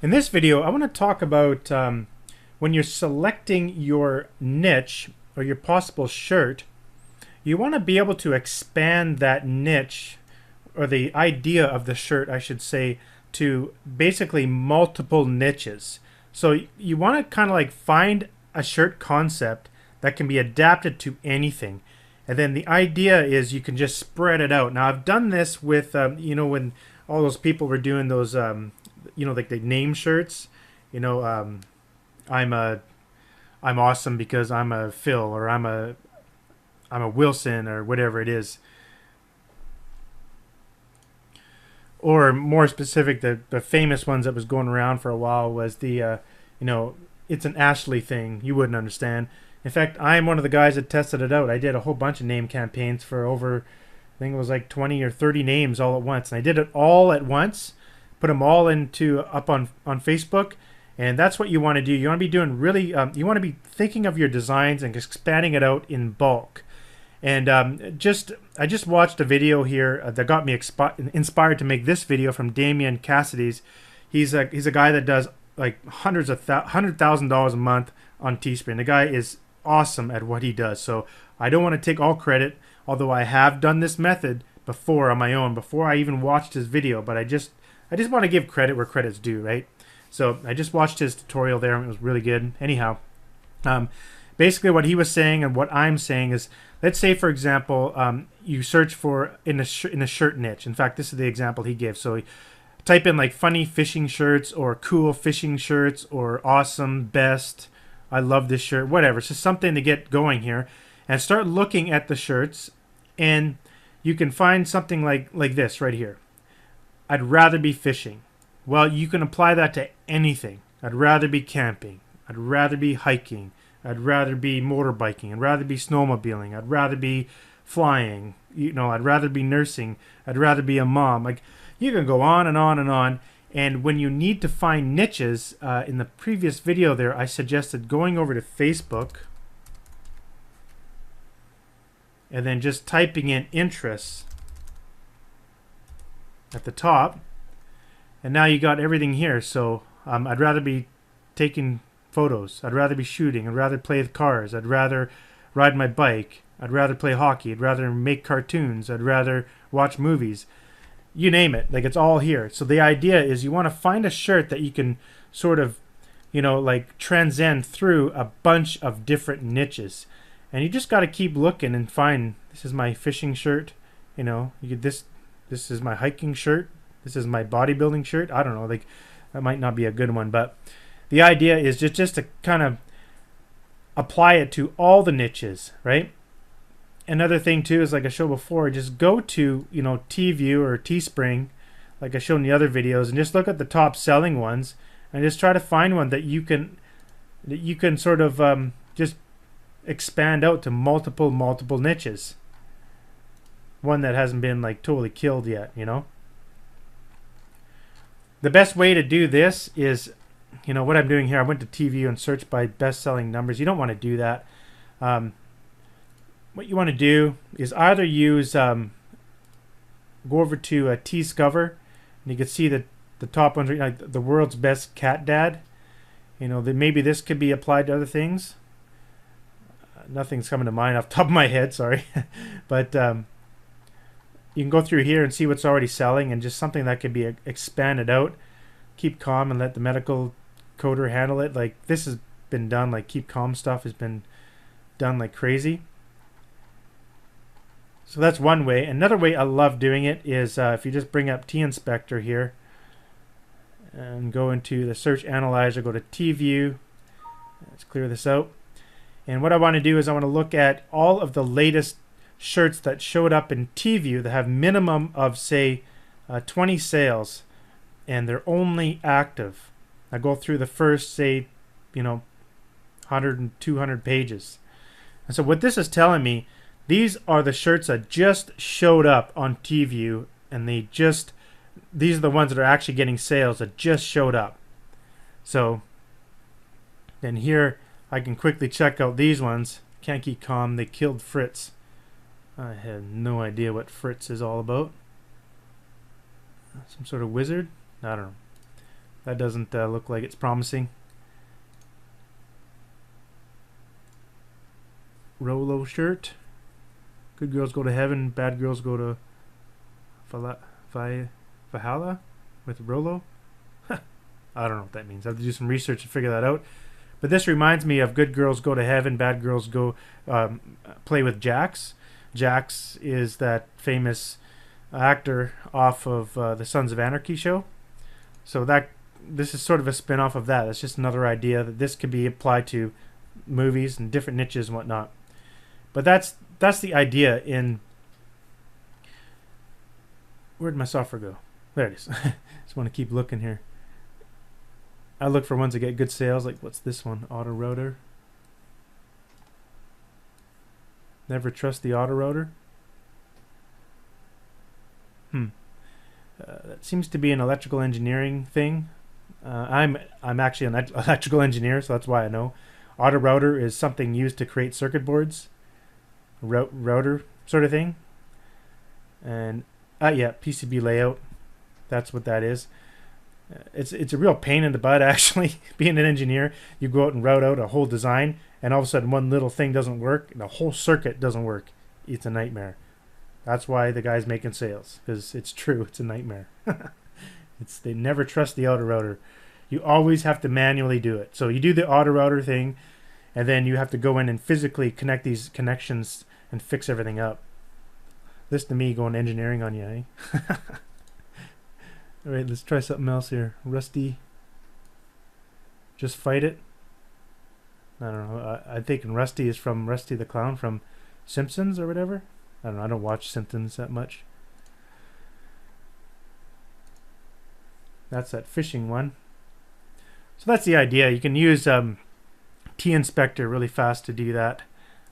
In this video, I want to talk about when you're selecting your niche or your possible shirt, you want to be able to expand that niche or the idea of the shirt, I should say, to basically multiple niches. So you want to kind of like find a shirt concept that can be adapted to anything. And then the idea is you can just spread it out. Now, I've done this with, when all those people were doing those like the name shirts, I'm I'm awesome because I'm a Phil, or I'm a Wilson, or whatever it is. Or more specific, the famous ones that was going around for a while was it's an Ashley thing. You wouldn't understand. In fact, I'm one of the guys that tested it out. I did a whole bunch of name campaigns for over, I think it was like 20 or 30 names all at once. And I did it all at once, put them all up on Facebook. And that's what you want to do. You want to be doing really, you want to be thinking of your designs and expanding it out in bulk. And I just watched a video here that got me inspired to make this video from Damian Cassidy's. He's a guy that does like $100,000 a month on Teespring. The guy is awesome at what he does. So I don't want to take all credit, although I have done this method before on my own, before I even watched his video. But I just want to give credit where credit's due, right? So I just watched his tutorial there, and it was really good. Anyhow, basically what he was saying and what I'm saying is, let's say, for example, you search for in a shirt niche. In fact, this is the example he gave. So type in like funny fishing shirts or cool fishing shirts or awesome, best, I love this shirt, whatever. It's just something to get going here. And start looking at the shirts, and you can find something like this right here. I'd rather be fishing. Well, you can apply that to anything. I'd rather be camping. I'd rather be hiking. I'd rather be motorbiking. I'd rather be snowmobiling. I'd rather be flying. I'd rather be nursing. I'd rather be a mom. Like, you can go on and on and on. And when you need to find niches, in the previous video there, I suggested going over to Facebook and then just typing in interests at the top. And now you got everything here. So I'd rather be taking photos. I'd rather be shooting. I'd rather play with cars. I'd rather ride my bike. I'd rather play hockey. I'd rather make cartoons. I'd rather watch movies. You name it. Like, it's all here. So the idea is you want to find a shirt that you can sort of, like transcend through a bunch of different niches. And you just got to keep looking and find, this is my fishing shirt. This is my hiking shirt. This is my bodybuilding shirt. I don't know. Like, that might not be a good one, but the idea is just to kind of apply it to all the niches, right? Another thing too is, like I showed before, just go to TView or Teespring, like I showed in the other videos, and just look at the top selling ones, and just try to find one that you can sort of just expand out to multiple niches. One that hasn't been like totally killed yet, The best way to do this is, what I'm doing here. I went to TView and searched by best-selling numbers. You don't want to do that. What you want to do is either use, go over to Teescover, and you can see that the top ones are like the world's best cat dad. That maybe this could be applied to other things. Nothing's coming to mind off the top of my head, sorry. But you can go through here and see what's already selling, and just something that could be expanded out. Keep calm and let the medical coder handle it. Like, this has been done, like keep calm stuff has been done like crazy. So that's one way. Another way I love doing it is if you just bring up T-Inspector here and go into the search analyzer, go to TView. Let's clear this out. And what I want to do is I want to look at all of the latest shirts that showed up in TView that have minimum of, say, 20 sales, and they're only active. I go through the first, say, 100 and 200 pages. And so what this is telling me, these are the shirts that just showed up on TView, and these are the ones that are actually getting sales that just showed up. So then here I can quickly check out these ones. Can't keep calm. They killed Fritz. I have no idea what Fritz is all about. Some sort of wizard? I don't know. That doesn't look like it's promising. Rolo shirt. Good girls go to heaven, bad girls go to Valhalla with Rolo. I don't know what that means. I have to do some research to figure that out. But this reminds me of good girls go to heaven, bad girls go play with Jax. Jax is that famous actor off of the Sons of Anarchy show. So this is sort of a spin-off of that. It's just another idea that this could be applied to movies and different niches and whatnot. But that's the idea in... Where'd my software go? There it is. Just want to keep looking here. I look for ones that get good sales. Like, what's this one? Auto rotor. Never trust the auto rotor. That seems to be an electrical engineering thing. I'm actually an electrical engineer, so that's why I know. Auto router is something used to create circuit boards. Router sort of thing. And yeah, PCB layout. That's what that is. It's a real pain in the butt, actually. Being an engineer, you go out and route out a whole design, and all of a sudden one little thing doesn't work, and the whole circuit doesn't work. It's a nightmare. That's why the guy's making sales, because it's true. It's a nightmare. They never trust the auto router. You always have to manually do it. So you do the auto router thing, and then you have to go in and physically connect these connections and fix everything up. Listen to me going engineering on you, eh? All right, let's try something else here. Rusty. Just fight it. I don't know. I'm thinking Rusty is from Rusty the Clown from Simpsons or whatever. I don't know. I don't watch Simpsons that much. That's that fishing one. So that's the idea. You can use T-Inspector really fast to do that.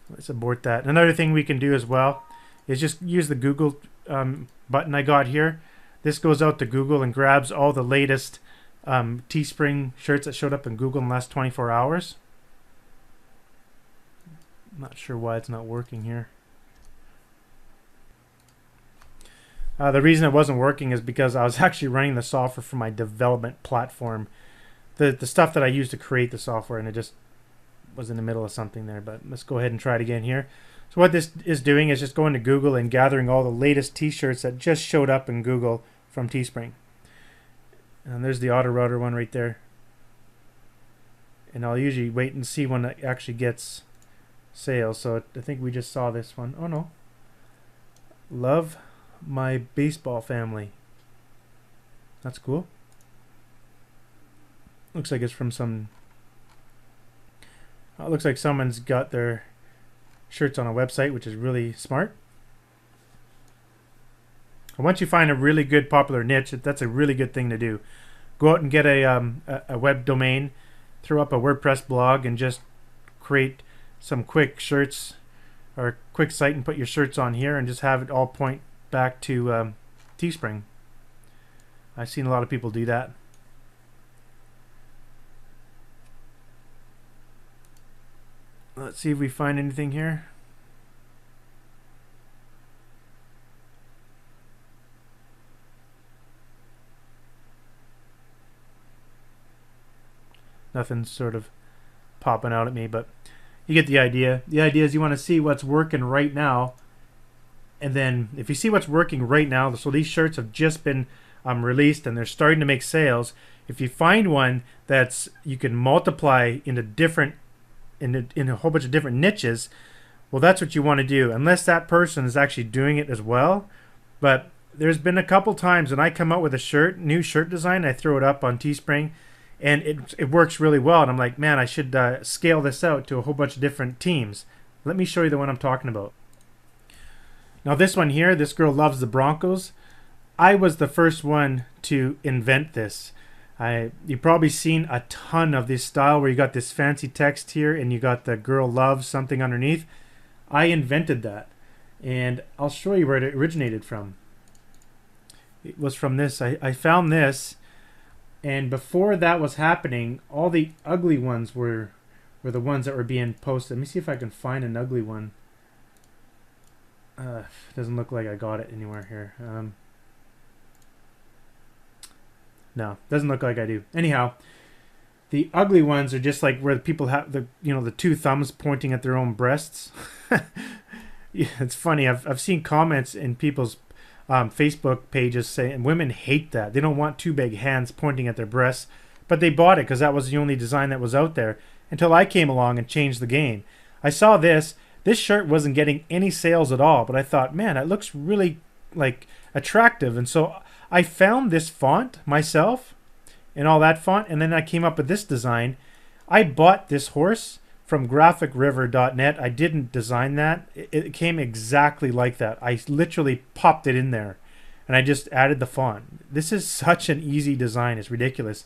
Let's abort that. Another thing we can do as well is just use the Google button I got here. This goes out to Google and grabs all the latest Teespring shirts that showed up in Google in the last 24 hours. I'm not sure why it's not working here. The reason it wasn't working is because I was actually running the software for my development platform. The stuff that I used to create the software, and it just was in the middle of something there. But let's go ahead and try it again here. So what this is doing is just going to Google and gathering all the latest t-shirts that just showed up in Google from Teespring. And there's the auto router one right there. And I'll usually wait and see when it actually gets sales. So I think we just saw this one. Oh no. Love my baseball family. That's cool. Looks like it's from some... it looks like someone's got their shirts on a website, which is really smart. And once you find a really good popular niche, that's a really good thing to do. Go out and get a web domain, throw up a WordPress blog, and just create some quick shirts or a quick site and put your shirts on here and just have it all point back to Teespring. I've seen a lot of people do that. Let's see if we find anything here. Nothing's sort of popping out at me, but you get the idea. The idea is you want to see what's working right now, and then if you see what's working right now, so these shirts have just been released and they're starting to make sales. If you find one that's you can multiply into different in a whole bunch of different niches, well, that's what you want to do, unless that person is actually doing it as well. But there's been a couple times when I come out with a new shirt design, I throw it up on Teespring, and it works really well, and I'm like, man, I should scale this out to a whole bunch of different teams. Let me show you the one I'm talking about. Now this one here, this girl loves the Broncos. I was the first one to invent this. You've probably seen a ton of this style where you got this fancy text here and you got the girl loves something underneath. I invented that, and I'll show you where it originated from. It was from this. I found this, and before that was happening, all the ugly ones were the ones that were being posted. Let me see if I can find an ugly one. Doesn't look like I got it anywhere here. No, doesn't look like I do. Anyhow, the ugly ones are just like where people have the the two thumbs pointing at their own breasts. Yeah, it's funny. I've seen comments in people's Facebook pages saying women hate that. They don't want two big hands pointing at their breasts, but they bought it because that was the only design that was out there until I came along and changed the game. I saw this. This shirt wasn't getting any sales at all, but I thought, man, it looks really like attractive, and so I found this font myself and all that font, and then I came up with this design. I bought this horse from graphicriver.net. I didn't design that. It came exactly like that. I literally popped it in there and I just added the font. This is such an easy design. It's ridiculous.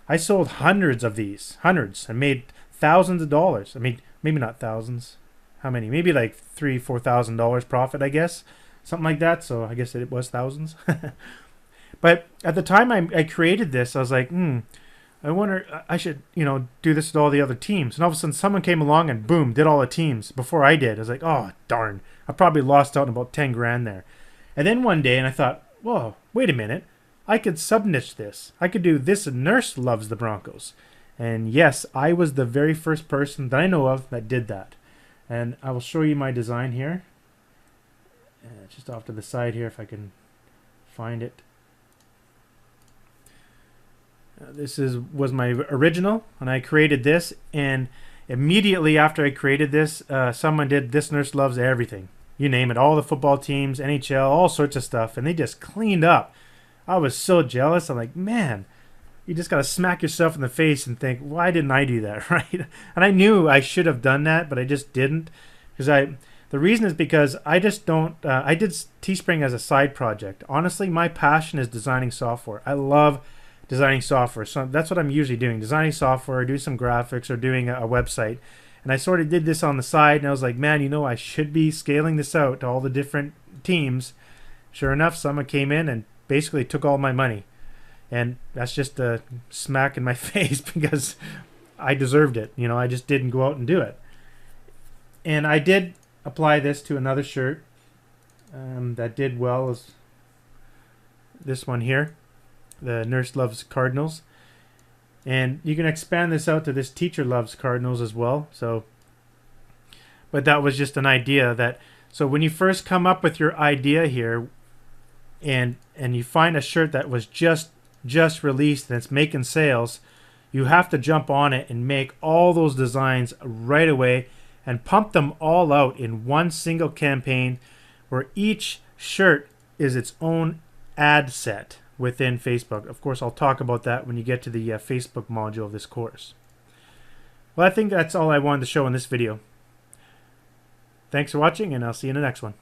I sold hundreds of these, hundreds, and made thousands of dollars. I mean, maybe not thousands. How many? Maybe like $3,000-$4,000 profit, I guess. Something like that. So I guess it was thousands. But at the time I created this, I was like, I wonder, I should, do this with all the other teams. And all of a sudden someone came along and boom, did all the teams before I did. I was like, oh, darn. I probably lost out on about 10 grand there. And then one day, and I thought, whoa, wait a minute. I could subniche this. I could do this nurse loves the Broncos. And yes, I was the very first person that I know of that did that. And I will show you my design here. Just off to the side here if I can find it. This was my original, and I created this, and immediately after I created this, someone did This Nurse Loves Everything. You name it, all the football teams, NHL, all sorts of stuff, and they just cleaned up. I was so jealous. I'm like, man, you just got to smack yourself in the face and think, why didn't I do that, right? And I knew I should have done that, but I just didn't. The reason is because I just don't, I did Teespring as a side project. Honestly, my passion is designing software. I love designing software. So that's what I'm usually doing, designing software, do some graphics, or doing a website. And I sort of did this on the side, and I was like, man, I should be scaling this out to all the different teams. Sure enough, someone came in and basically took all my money. And that's just a smack in my face because I deserved it. I just didn't go out and do it. And I did apply this to another shirt that did well, as this one here. The Nurse Loves Cardinals. And you can expand this out to this Teacher Loves Cardinals as well. But that was just an idea so when you first come up with your idea here and you find a shirt that was just released and it's making sales, you have to jump on it and make all those designs right away and pump them all out in one single campaign where each shirt is its own ad set within Facebook. Of course, I'll talk about that when you get to the Facebook module of this course. Well, I think that's all I wanted to show in this video. Thanks for watching, and I'll see you in the next one.